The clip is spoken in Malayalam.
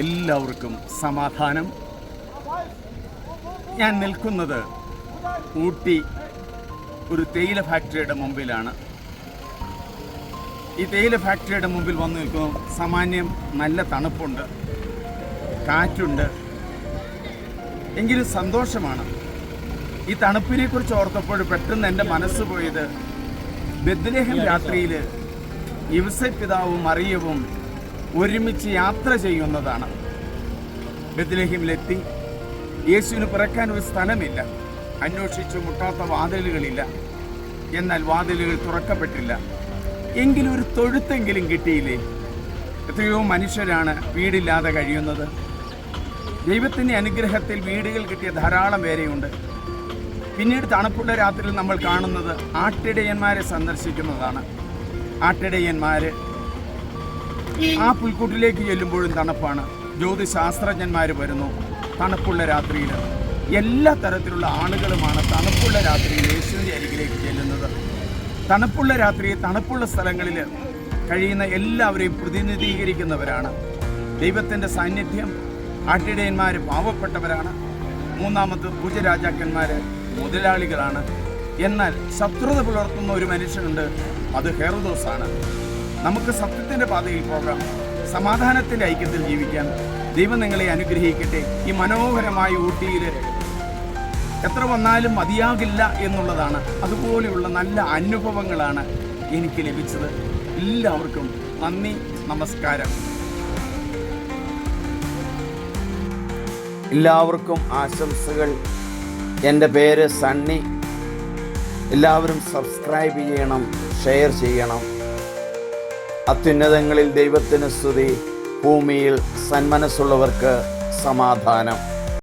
എല്ലാവർക്കും സമാധാനം. ഞാൻ നിൽക്കുന്നത് ഊട്ടി ഒരു തേയില ഫാക്ടറിയുടെ മുമ്പിലാണ്. ഈ തേയില ഫാക്ടറിയുടെ മുമ്പിൽ വന്ന് നിൽക്കുമ്പോൾ സാമാന്യം നല്ല തണുപ്പുണ്ട്, കാറ്റുണ്ട്, എങ്കിലും സന്തോഷമാണ്. ഈ തണുപ്പിനെ കുറിച്ച് ഓർത്തപ്പോൾ പെട്ടെന്ന് എൻ്റെ മനസ്സ് പോയത് ബെത്ലഹേം രാത്രിയിൽ യോസേപ്പ് പിതാവും മറിയവും ഒരുമിച്ച് യാത്ര ചെയ്യുന്നതാണ്. ബെത്ലഹേമിലെത്തി. യേശുവിന് പിറക്കാൻ ഒരു സ്ഥലമില്ല. അന്വേഷിച്ചു മുട്ടാത്ത വാതിലുകളില്ല. എന്നാൽ വാതിലുകൾ തുറക്കപ്പെട്ടില്ല. എങ്കിലും ഒരു തൊഴുത്തെങ്കിലും കിട്ടിയില്ലേ? എത്രയോ മനുഷ്യരാണ് വീടില്ലാതെ കഴിയുന്നത്. ദൈവത്തിൻ്റെ അനുഗ്രഹത്തിൽ വീടുകൾ കിട്ടിയ ധാരാളം പേരെയുണ്ട്. പിന്നീട് തണുപ്പുള്ള രാത്രിയിൽ നമ്മൾ കാണുന്നത് ആട്ടിടയന്മാരെ സന്ദർശിക്കുന്നതാണ്. ആട്ടിടയന്മാർ ആ പുൽക്കൂട്ടിലേക്ക് ചെല്ലുമ്പോഴും തണുപ്പാണ്. ജ്യോതിശാസ്ത്രജ്ഞന്മാർ വരുന്നു തണുപ്പുള്ള രാത്രിയിൽ. എല്ലാ തരത്തിലുള്ള ആളുകളുമാണ് തണുപ്പുള്ള രാത്രിയിൽ യേശുവിൻ്റെ അരികിലേക്ക് ചെല്ലുന്നത്. തണുപ്പുള്ള രാത്രിയിൽ തണുപ്പുള്ള സ്ഥലങ്ങളിൽ കഴിയുന്ന എല്ലാവരെയും പ്രതിനിധീകരിക്കുന്നവരാണ്. ദൈവത്തിൻ്റെ സാന്നിധ്യം. ആട്ടിടയന്മാർ പാവപ്പെട്ടവരാണ്. മൂന്നാമത് പൂജരാജാക്കന്മാർ മുതലാളികളാണ്. എന്നാൽ ശത്രുത പുലർത്തുന്ന ഒരു മനുഷ്യനുണ്ട്, അത് ഹെറോദോസാണ്. നമുക്ക് സത്യത്തിൻ്റെ പാതയിൽ പോകാം, സമാധാനത്തിൻ്റെ ഐക്യത്തിൽ ജീവിക്കാൻ. ദൈവം നിങ്ങളെ അനുഗ്രഹിക്കട്ടെ. ഈ മനോഹരമായ ഊട്ടിയിൽ എത്ര വന്നാലും മതിയാകില്ല എന്നുള്ളതാണ്. അതുപോലെയുള്ള നല്ല അനുഭവങ്ങളാണ് എനിക്ക് ലഭിച്ചത്. എല്ലാവർക്കും നന്ദി, നമസ്കാരം. എല്ലാവർക്കും ആശംസകൾ. എൻ്റെ പേര് സണ്ണി. എല്ലാവരും സബ്സ്ക്രൈബ് ചെയ്യണം, ഷെയർ ചെയ്യണം. അത്യുന്നതങ്ങളിൽ ദൈവത്തിന് സ്തുതി, ഭൂമിയിൽ സന്മനസ്സുള്ളവർക്ക് സമാധാനം.